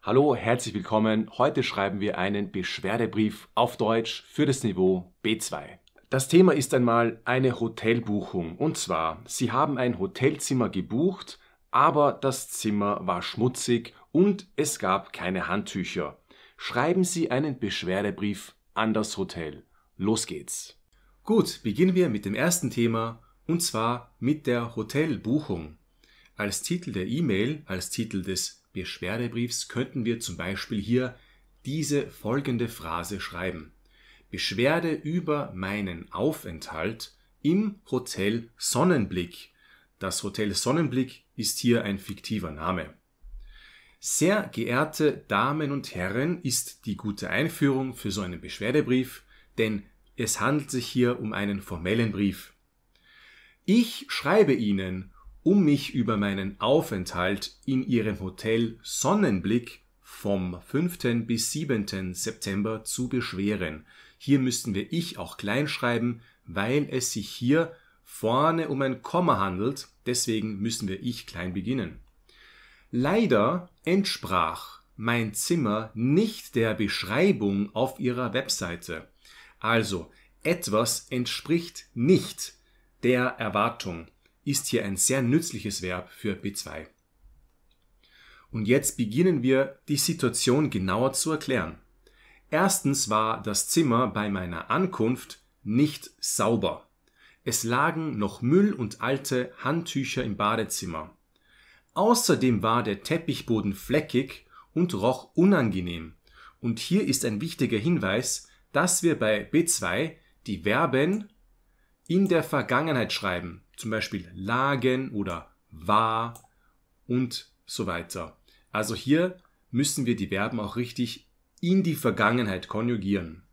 Hallo, herzlich willkommen. Heute schreiben wir einen Beschwerdebrief auf Deutsch für das Niveau B2. Das Thema ist einmal eine Hotelbuchung. Und zwar, Sie haben ein Hotelzimmer gebucht, aber das Zimmer war schmutzig und es gab keine Handtücher. Schreiben Sie einen Beschwerdebrief an das Hotel. Los geht's. Gut, beginnen wir mit dem ersten Thema, und zwar mit der Hotelbuchung. Als Titel der E-Mail, als Titel des Beschwerdebriefs könnten wir zum Beispiel hier diese folgende Phrase schreiben. Beschwerde über meinen Aufenthalt im Hotel Sonnenblick. Das Hotel Sonnenblick ist hier ein fiktiver Name. Sehr geehrte Damen und Herren ist die gute Einführung für so einen Beschwerdebrief, denn es handelt sich hier um einen formellen Brief. Ich schreibe Ihnen, um mich über meinen Aufenthalt in Ihrem Hotel Sonnenblick vom 5. bis 7. September zu beschweren. Hier müssten wir ich auch klein schreiben, weil es sich hier vorne um ein Komma handelt, deswegen müssen wir ich klein beginnen. Leider entsprach mein Zimmer nicht der Beschreibung auf Ihrer Webseite. Also, etwas entspricht nicht der Erwartung, ist hier ein sehr nützliches Verb für B2. Und jetzt beginnen wir, die Situation genauer zu erklären. Erstens war das Zimmer bei meiner Ankunft nicht sauber. Es lagen noch Müll und alte Handtücher im Badezimmer. Außerdem war der Teppichboden fleckig und roch unangenehm. Und hier ist ein wichtiger Hinweis, dass wir bei B2 die Verben in der Vergangenheit schreiben, zum Beispiel lagen oder war und so weiter. Also hier müssen wir die Verben auch richtig in die Vergangenheit konjugieren,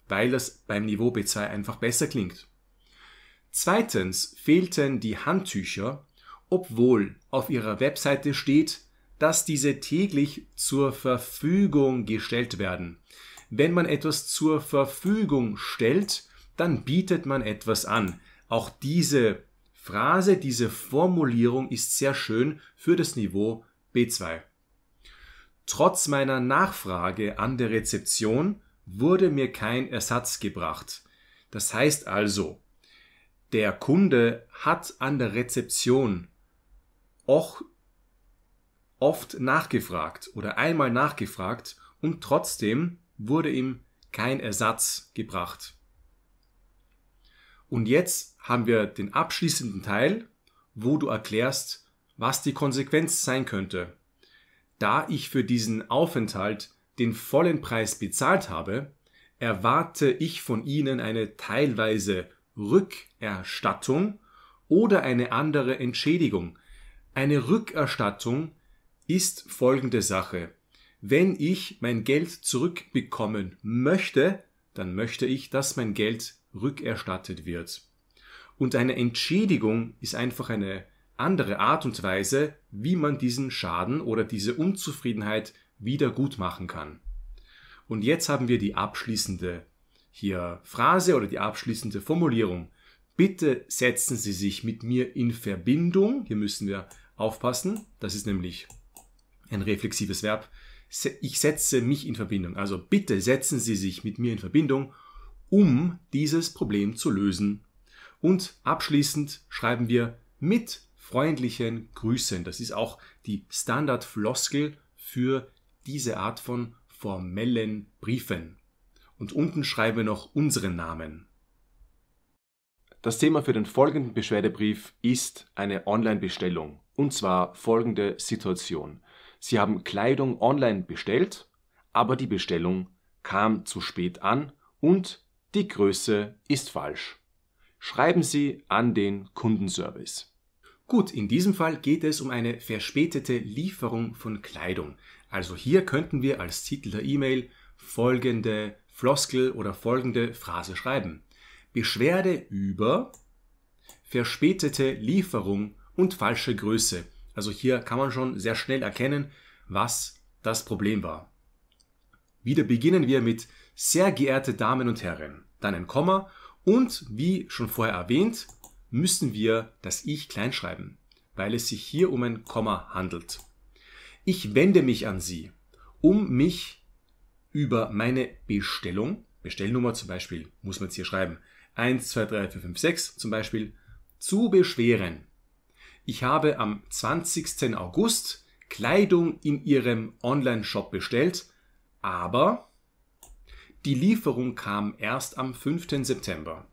weil das beim Niveau B2 einfach besser klingt. Zweitens fehlten die Handtücher, obwohl auf ihrer Webseite steht, dass diese täglich zur Verfügung gestellt werden. Wenn man etwas zur Verfügung stellt, dann bietet man etwas an. Auch diese Phrase, diese Formulierung ist sehr schön für das Niveau B2. Trotz meiner Nachfrage an der Rezeption wurde mir kein Ersatz gebracht. Das heißt also, der Kunde hat an der Rezeption auch oft nachgefragt oder einmal nachgefragt und trotzdem wurde ihm kein Ersatz gebracht. Und jetzt haben wir den abschließenden Teil, wo du erklärst, was die Konsequenz sein könnte. Da ich für diesen Aufenthalt den vollen Preis bezahlt habe, erwarte ich von Ihnen eine teilweise Rückerstattung oder eine andere Entschädigung. Eine Rückerstattung ist folgende Sache. Wenn ich mein Geld zurückbekommen möchte, dann möchte ich, dass mein Geld rückerstattet wird. Und eine Entschädigung ist einfach eine andere Art und Weise, wie man diesen Schaden oder diese Unzufriedenheit wieder gut machen kann. Und jetzt haben wir die abschließende hier Phrase oder die abschließende Formulierung. Bitte setzen Sie sich mit mir in Verbindung. Hier müssen wir aufpassen. Das ist nämlich ein reflexives Verb. Ich setze mich in Verbindung. Also bitte setzen Sie sich mit mir in Verbindung, um dieses Problem zu lösen. Und abschließend schreiben wir mit freundlichen Grüßen. Das ist auch die Standardfloskel für diese Art von formellen Briefen. Und unten schreiben wir noch unseren Namen. Das Thema für den folgenden Beschwerdebrief ist eine Online-Bestellung. Und zwar folgende Situation. Sie haben Kleidung online bestellt, aber die Bestellung kam zu spät an und die Größe ist falsch. Schreiben Sie an den Kundenservice. Gut, in diesem Fall geht es um eine verspätete Lieferung von Kleidung. Also hier könnten wir als Titel der E-Mail folgende Floskel oder folgende Phrase schreiben. Beschwerde über verspätete Lieferung und falsche Größe. Also hier kann man schon sehr schnell erkennen, was das Problem war. Wieder beginnen wir mit sehr geehrte Damen und Herren, dann ein Komma und wie schon vorher erwähnt, müssen wir das Ich klein schreiben, weil es sich hier um ein Komma handelt. Ich wende mich an Sie, um mich über meine Bestellnummer zum Beispiel, muss man jetzt hier schreiben, 1, 2, 3, 4, 5, 6 zum Beispiel, zu beschweren. Ich habe am 20. August Kleidung in Ihrem Online-Shop bestellt, aber die Lieferung kam erst am 5. September.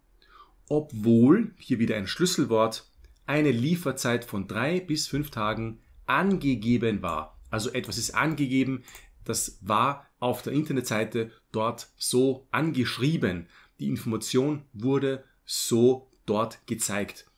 Obwohl, hier wieder ein Schlüsselwort, eine Lieferzeit von 3 bis 5 Tagen angegeben war. Also etwas ist angegeben, das war auf der Internetseite dort so angeschrieben. Die Information wurde so dort gezeigt.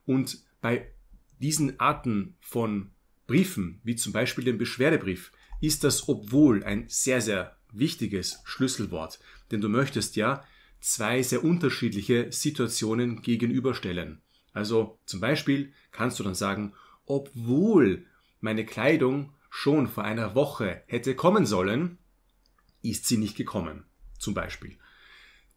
Und bei diesen Arten von Briefen, wie zum Beispiel dem Beschwerdebrief, ist das obwohl ein sehr, sehr wichtiges Schlüsselwort. Denn du möchtest ja zwei sehr unterschiedliche Situationen gegenüberstellen. Also zum Beispiel kannst du dann sagen, obwohl meine Kleidung schon vor einer Woche hätte kommen sollen, ist sie nicht gekommen. Zum Beispiel.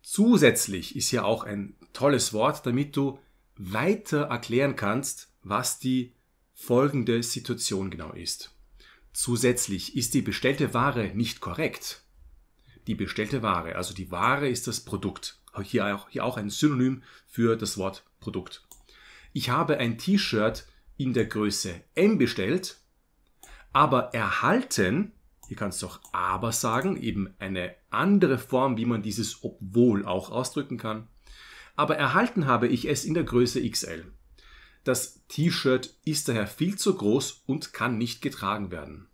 Zusätzlich ist hier auch ein tolles Wort, damit du weiter erklären kannst, was die folgende Situation genau ist. Zusätzlich ist die bestellte Ware nicht korrekt. Die bestellte Ware, also die Ware ist das Produkt. Hier auch ein Synonym für das Wort Produkt. Ich habe ein T-Shirt in der Größe M bestellt, aber erhalten, hier kannst du auch aber sagen, eben eine andere Form, wie man dieses obwohl auch ausdrücken kann. Aber erhalten habe ich es in der Größe XL. Das T-Shirt ist daher viel zu groß und kann nicht getragen werden.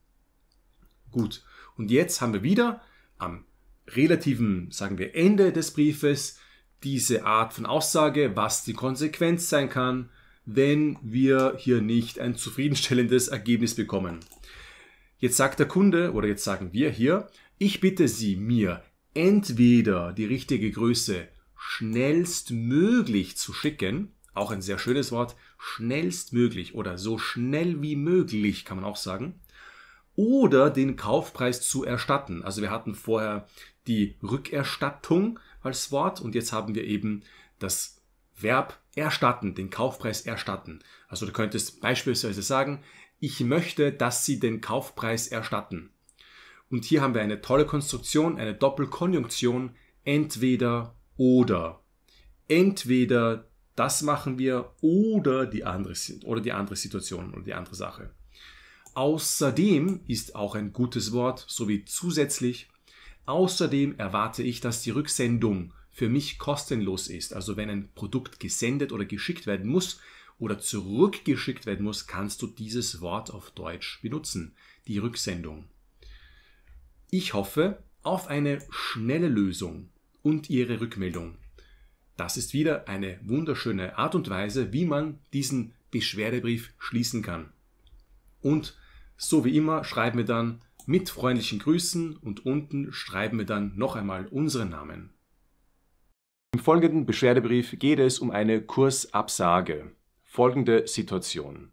Gut, und jetzt haben wir wieder am relativen, sagen wir, Ende des Briefes diese Art von Aussage, was die Konsequenz sein kann, wenn wir hier nicht ein zufriedenstellendes Ergebnis bekommen. Jetzt sagt der Kunde, oder jetzt sagen wir hier, ich bitte Sie, mir entweder die richtige Größe schnellstmöglich zu schicken, auch ein sehr schönes Wort, schnellstmöglich oder so schnell wie möglich, kann man auch sagen, oder den Kaufpreis zu erstatten. Also wir hatten vorher die Rückerstattung als Wort und jetzt haben wir eben das Verb erstatten, den Kaufpreis erstatten. Also du könntest beispielsweise sagen, ich möchte, dass Sie den Kaufpreis erstatten. Und hier haben wir eine tolle Konstruktion, eine Doppelkonjunktion, entweder oder. Entweder das machen wir oder die andere Situation oder die andere Sache. Außerdem ist auch ein gutes Wort, sowie zusätzlich. Außerdem erwarte ich, dass die Rücksendung für mich kostenlos ist. Also wenn ein Produkt gesendet oder geschickt werden muss oder zurückgeschickt werden muss, kannst du dieses Wort auf Deutsch benutzen, die Rücksendung. Ich hoffe auf eine schnelle Lösung und Ihre Rückmeldung. Das ist wieder eine wunderschöne Art und Weise, wie man diesen Beschwerdebrief schließen kann. Und so wie immer schreiben wir dann mit freundlichen Grüßen und unten schreiben wir dann noch einmal unseren Namen. Im folgenden Beschwerdebrief geht es um eine Kursabsage. Folgende Situation.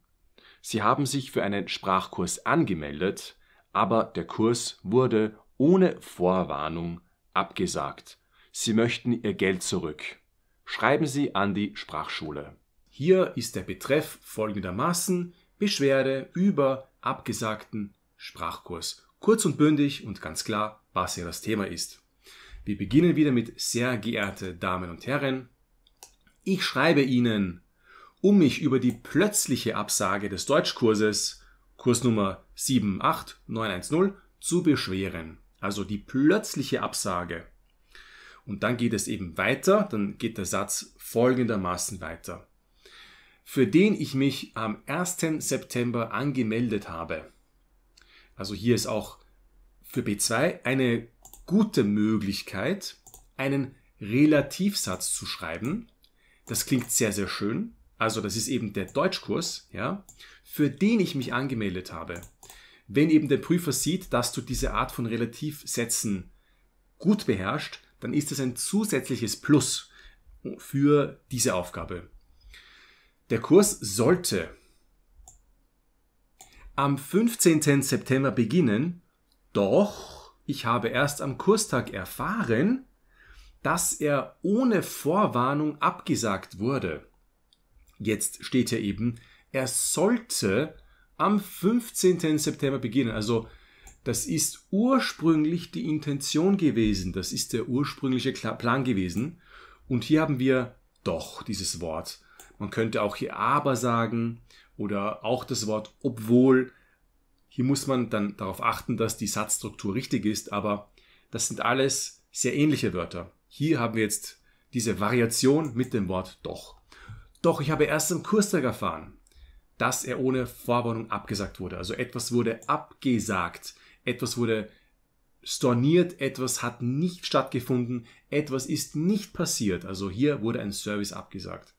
Sie haben sich für einen Sprachkurs angemeldet, aber der Kurs wurde ohne Vorwarnung abgesagt. Sie möchten Ihr Geld zurück. Schreiben Sie an die Sprachschule. Hier ist der Betreff folgendermaßen: Beschwerde über abgesagten Sprachkurs. Kurz und bündig und ganz klar, was hier das Thema ist. Wir beginnen wieder mit sehr geehrte Damen und Herren. Ich schreibe Ihnen, um mich über die plötzliche Absage des Deutschkurses, Kursnummer 78910, zu beschweren. Also die plötzliche Absage. Und dann geht es eben weiter, dann geht der Satz folgendermaßen weiter. Für den ich mich am 1. September angemeldet habe. Also hier ist auch für B2 eine gute Möglichkeit, einen Relativsatz zu schreiben. Das klingt sehr, sehr schön. Also das ist eben der Deutschkurs, ja, für den ich mich angemeldet habe. Wenn eben der Prüfer sieht, dass du diese Art von Relativsätzen gut beherrschst, dann ist es ein zusätzliches Plus für diese Aufgabe. Der Kurs sollte am 15. September beginnen, doch ich habe erst am Kurstag erfahren, dass er ohne Vorwarnung abgesagt wurde. Jetzt steht hier eben, er sollte am 15. September beginnen. Also Das ist ursprünglich die Intention gewesen. Das ist der ursprüngliche Plan gewesen. Und hier haben wir doch dieses Wort. Man könnte auch hier aber sagen oder auch das Wort obwohl. Hier muss man dann darauf achten, dass die Satzstruktur richtig ist, aber das sind alles sehr ähnliche Wörter. Hier haben wir jetzt diese Variation mit dem Wort doch. Doch ich habe erst am Kurstag erfahren, dass er ohne Vorwarnung abgesagt wurde. Also etwas wurde abgesagt, etwas wurde storniert, etwas hat nicht stattgefunden, etwas ist nicht passiert. Also hier wurde ein Service abgesagt.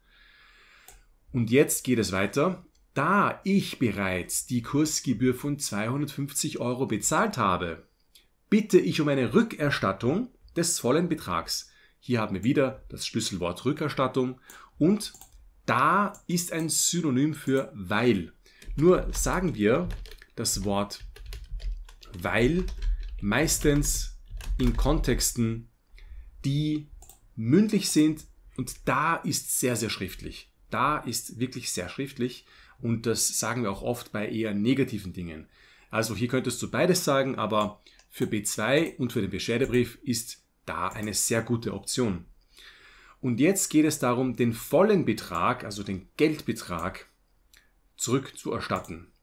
Und jetzt geht es weiter. Da ich bereits die Kursgebühr von 250 € bezahlt habe, bitte ich um eine Rückerstattung des vollen Betrags. Hier haben wir wieder das Schlüsselwort Rückerstattung und da ist ein Synonym für weil. Nur sagen wir das Wort weil meistens in Kontexten, die mündlich sind und da ist sehr, sehr schriftlich. Da ist wirklich sehr schriftlich und das sagen wir auch oft bei eher negativen Dingen. Also hier könntest du beides sagen, aber für B2 und für den Beschwerdebrief ist da eine sehr gute Option. Und jetzt geht es darum, den vollen Betrag, also den Geldbetrag, zurückzuerstatten.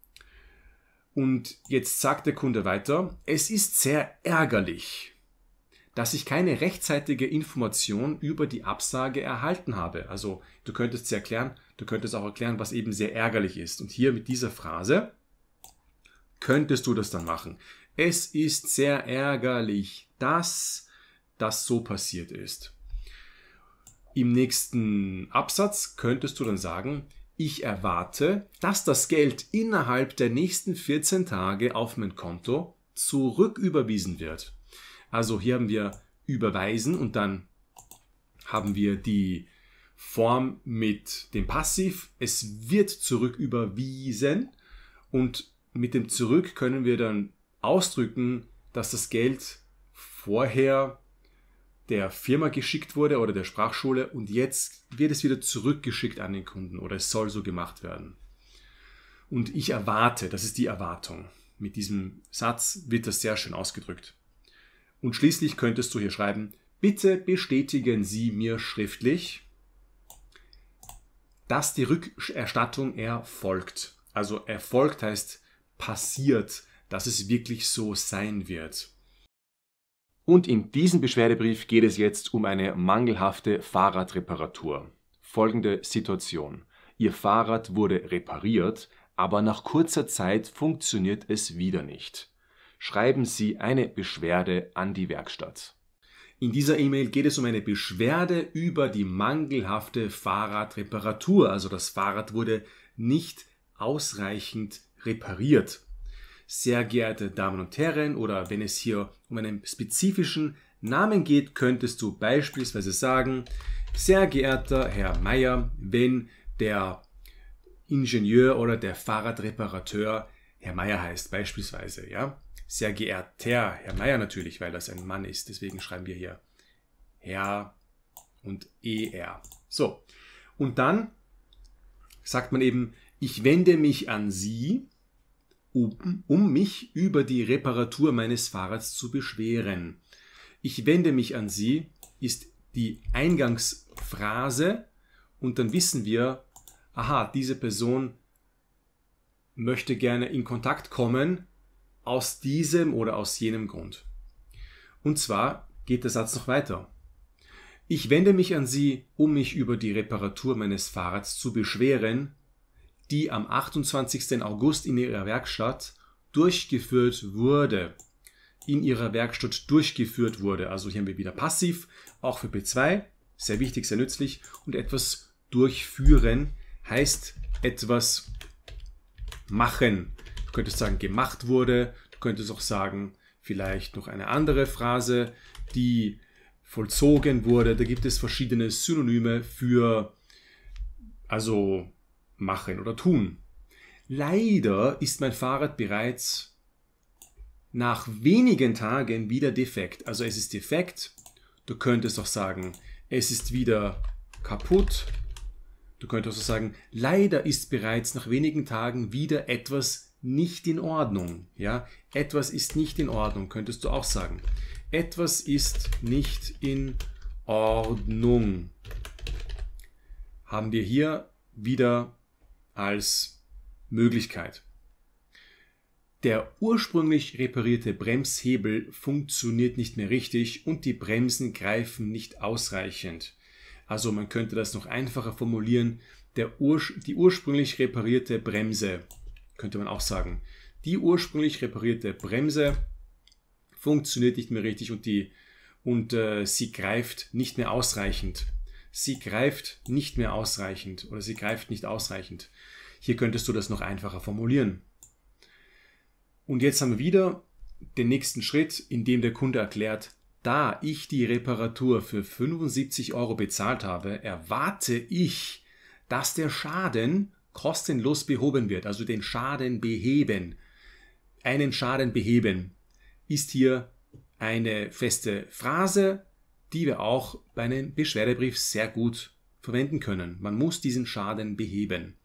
Und jetzt sagt der Kunde weiter, es ist sehr ärgerlich, dass ich keine rechtzeitige Information über die Absage erhalten habe. Also du könntest auch erklären, was eben sehr ärgerlich ist. Und hier mit dieser Phrase könntest du das dann machen. Es ist sehr ärgerlich, dass das so passiert ist. Im nächsten Absatz könntest du dann sagen, ich erwarte, dass das Geld innerhalb der nächsten 14 Tage auf mein Konto zurücküberwiesen wird. Also hier haben wir überweisen und dann haben wir die Form mit dem Passiv. Es wird zurücküberwiesen und mit dem Zurück können wir dann ausdrücken, dass das Geld vorher der Firma geschickt wurde oder der Sprachschule und jetzt wird es wieder zurückgeschickt an den Kunden oder es soll so gemacht werden. Und ich erwarte, das ist die Erwartung. Mit diesem Satz wird das sehr schön ausgedrückt. Und schließlich könntest du hier schreiben, bitte bestätigen Sie mir schriftlich, dass die Rückerstattung erfolgt. Also erfolgt heißt passiert, dass es wirklich so sein wird. Und in diesem Beschwerdebrief geht es jetzt um eine mangelhafte Fahrradreparatur. Folgende Situation. Ihr Fahrrad wurde repariert, aber nach kurzer Zeit funktioniert es wieder nicht. Schreiben Sie eine Beschwerde an die Werkstatt. In dieser E-Mail geht es um eine Beschwerde über die mangelhafte Fahrradreparatur. Also das Fahrrad wurde nicht ausreichend repariert. Sehr geehrte Damen und Herren, oder wenn es hier um einen spezifischen Namen geht, könntest du beispielsweise sagen, sehr geehrter Herr Meier, wenn der Ingenieur oder der Fahrradreparateur Herr Meier heißt, beispielsweise, ja. Sehr geehrter Herr Meier natürlich, weil das ein Mann ist, deswegen schreiben wir hier Herr und ER. So, und dann sagt man eben, ich wende mich an Sie, um mich über die Reparatur meines Fahrrads zu beschweren. Ich wende mich an Sie ist die Eingangsphrase und dann wissen wir, aha, diese Person möchte gerne in Kontakt kommen aus diesem oder aus jenem Grund. Und zwar geht der Satz noch weiter. Ich wende mich an Sie, um mich über die Reparatur meines Fahrrads zu beschweren, die am 28. August in Ihrer Werkstatt durchgeführt wurde. In Ihrer Werkstatt durchgeführt wurde. Also hier haben wir wieder passiv, auch für B2, sehr wichtig, sehr nützlich. Und etwas durchführen heißt etwas machen. Du könntest sagen, gemacht wurde. Du könntest auch sagen, vielleicht noch eine andere Phrase, die vollzogen wurde. Da gibt es verschiedene Synonyme für, also machen oder tun. Leider ist mein Fahrrad bereits nach wenigen Tagen wieder defekt. Also es ist defekt. Du könntest auch sagen, es ist wieder kaputt. Du könntest auch sagen, leider ist bereits nach wenigen Tagen wieder etwas nicht in Ordnung. Ja? Etwas ist nicht in Ordnung, könntest du auch sagen. Etwas ist nicht in Ordnung. Haben wir hier wieder als Möglichkeit. Der ursprünglich reparierte Bremshebel funktioniert nicht mehr richtig und die Bremsen greifen nicht ausreichend. Also man könnte das noch einfacher formulieren. Die ursprünglich reparierte Bremse, könnte man auch sagen. Die ursprünglich reparierte Bremse funktioniert nicht mehr richtig und sie greift nicht mehr ausreichend. Sie greift nicht mehr ausreichend oder sie greift nicht ausreichend. Hier könntest du das noch einfacher formulieren. Und jetzt haben wir wieder den nächsten Schritt, in dem der Kunde erklärt, da ich die Reparatur für 75 € bezahlt habe, erwarte ich, dass der Schaden kostenlos behoben wird, also den Schaden beheben. Einen Schaden beheben ist hier eine feste Phrase, die wir auch bei einem Beschwerdebrief sehr gut verwenden können. Man muss diesen Schaden beheben.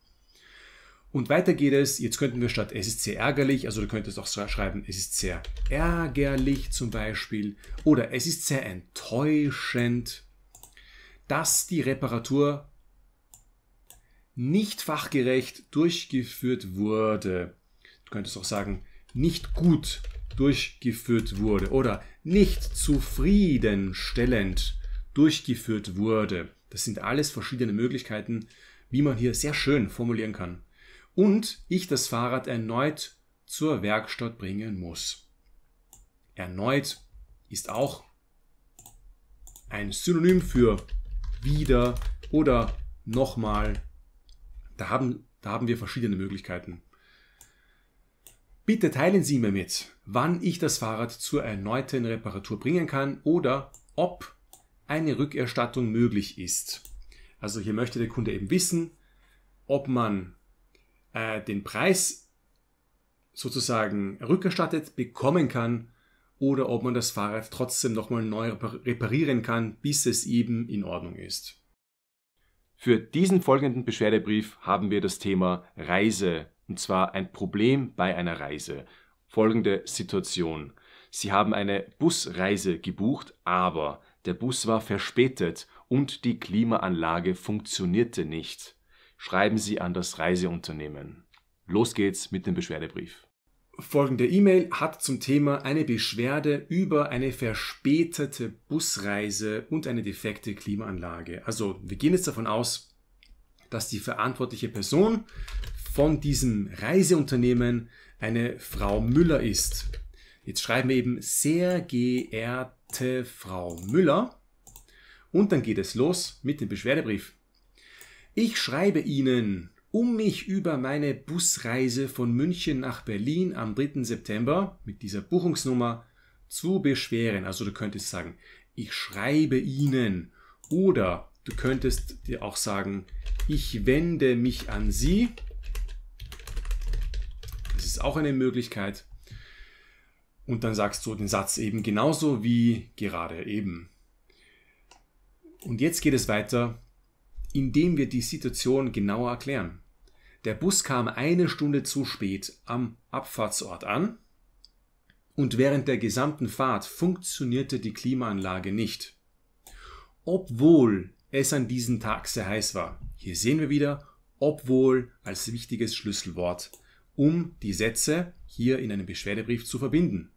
Und weiter geht es, jetzt könnten wir statt es ist sehr ärgerlich, also du könntest auch schreiben, es ist sehr ärgerlich zum Beispiel, oder es ist sehr enttäuschend, dass die Reparatur nicht fachgerecht durchgeführt wurde. Du könntest auch sagen, nicht gut durchgeführt wurde oder nicht zufriedenstellend durchgeführt wurde. Das sind alles verschiedene Möglichkeiten, wie man hier sehr schön formulieren kann. Und ich das Fahrrad erneut zur Werkstatt bringen muss. Erneut ist auch ein Synonym für wieder oder nochmal. Da haben wir verschiedene Möglichkeiten. Bitte teilen Sie mir mit, wann ich das Fahrrad zur erneuten Reparatur bringen kann oder ob eine Rückerstattung möglich ist. Also hier möchte der Kunde eben wissen, ob man den Preis sozusagen rückerstattet bekommen kann oder ob man das Fahrrad trotzdem nochmal neu reparieren kann, bis es eben in Ordnung ist. Für diesen folgenden Beschwerdebrief haben wir das Thema Reise, und zwar ein Problem bei einer Reise. Folgende Situation. Sie haben eine Busreise gebucht, aber der Bus war verspätet und die Klimaanlage funktionierte nicht. Schreiben Sie an das Reiseunternehmen. Los geht's mit dem Beschwerdebrief. Folgende E-Mail hat zum Thema eine Beschwerde über eine verspätete Busreise und eine defekte Klimaanlage. Also wir gehen jetzt davon aus, dass die verantwortliche Person von diesem Reiseunternehmen eine Frau Müller ist. Jetzt schreiben wir eben sehr geehrte Frau Müller und dann geht es los mit dem Beschwerdebrief. Ich schreibe Ihnen, um mich über meine Busreise von München nach Berlin am 3. September mit dieser Buchungsnummer zu beschweren. Also du könntest sagen, ich schreibe Ihnen oder du könntest dir auch sagen, ich wende mich an Sie. Das ist auch eine Möglichkeit. Und dann sagst du den Satz eben genauso wie gerade eben. Und jetzt geht es weiter, indem wir die Situation genauer erklären. Der Bus kam 1 Stunde zu spät am Abfahrtsort an und während der gesamten Fahrt funktionierte die Klimaanlage nicht. Obwohl es an diesem Tag sehr heiß war. Hier sehen wir wieder obwohl als wichtiges Schlüsselwort, um die Sätze hier in einem Beschwerdebrief zu verbinden.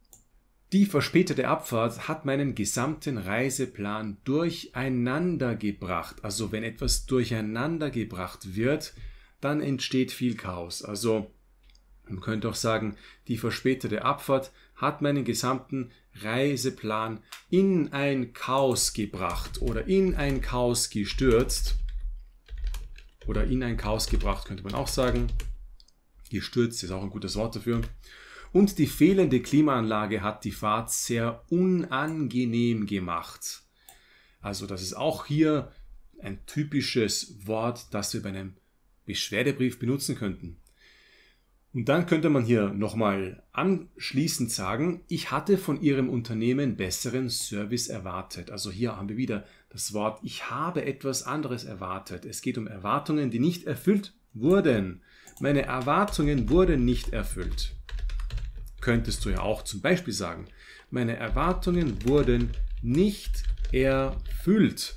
Die verspätete Abfahrt hat meinen gesamten Reiseplan durcheinander gebracht. Also wenn etwas durcheinander gebracht wird, dann entsteht viel Chaos. Also man könnte auch sagen, die verspätete Abfahrt hat meinen gesamten Reiseplan in ein Chaos gebracht oder in ein Chaos gestürzt. Oder in ein Chaos gebracht könnte man auch sagen. Gestürzt ist auch ein gutes Wort dafür. Und die fehlende Klimaanlage hat die Fahrt sehr unangenehm gemacht. Also das ist auch hier ein typisches Wort, das wir bei einem Beschwerdebrief benutzen könnten. Und dann könnte man hier nochmal anschließend sagen, ich hatte von Ihrem Unternehmen besseren Service erwartet. Also hier haben wir wieder das Wort, ich habe etwas anderes erwartet. Es geht um Erwartungen, die nicht erfüllt wurden. meine Erwartungen wurden nicht erfüllt. Könntest du ja auch zum Beispiel sagen, meine Erwartungen wurden nicht erfüllt.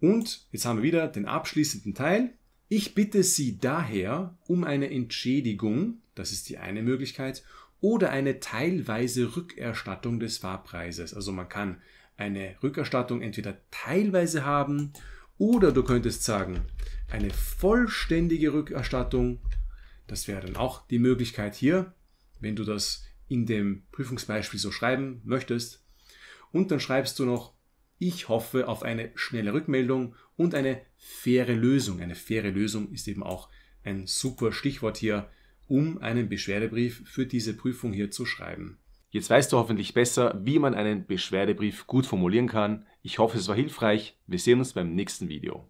Und jetzt haben wir wieder den abschließenden Teil. Ich bitte Sie daher um eine Entschädigung, das ist die eine Möglichkeit, oder eine teilweise Rückerstattung des Fahrpreises. Also man kann eine Rückerstattung entweder teilweise haben oder du könntest sagen, eine vollständige Rückerstattung. Das wäre dann auch die Möglichkeit hier, wenn du das in dem Prüfungsbeispiel so schreiben möchtest. Und dann schreibst du noch, ich hoffe auf eine schnelle Rückmeldung und eine faire Lösung. Eine faire Lösung ist eben auch ein super Stichwort hier, um einen Beschwerdebrief für diese Prüfung hier zu schreiben. Jetzt weißt du hoffentlich besser, wie man einen Beschwerdebrief gut formulieren kann. Ich hoffe, es war hilfreich. Wir sehen uns beim nächsten Video.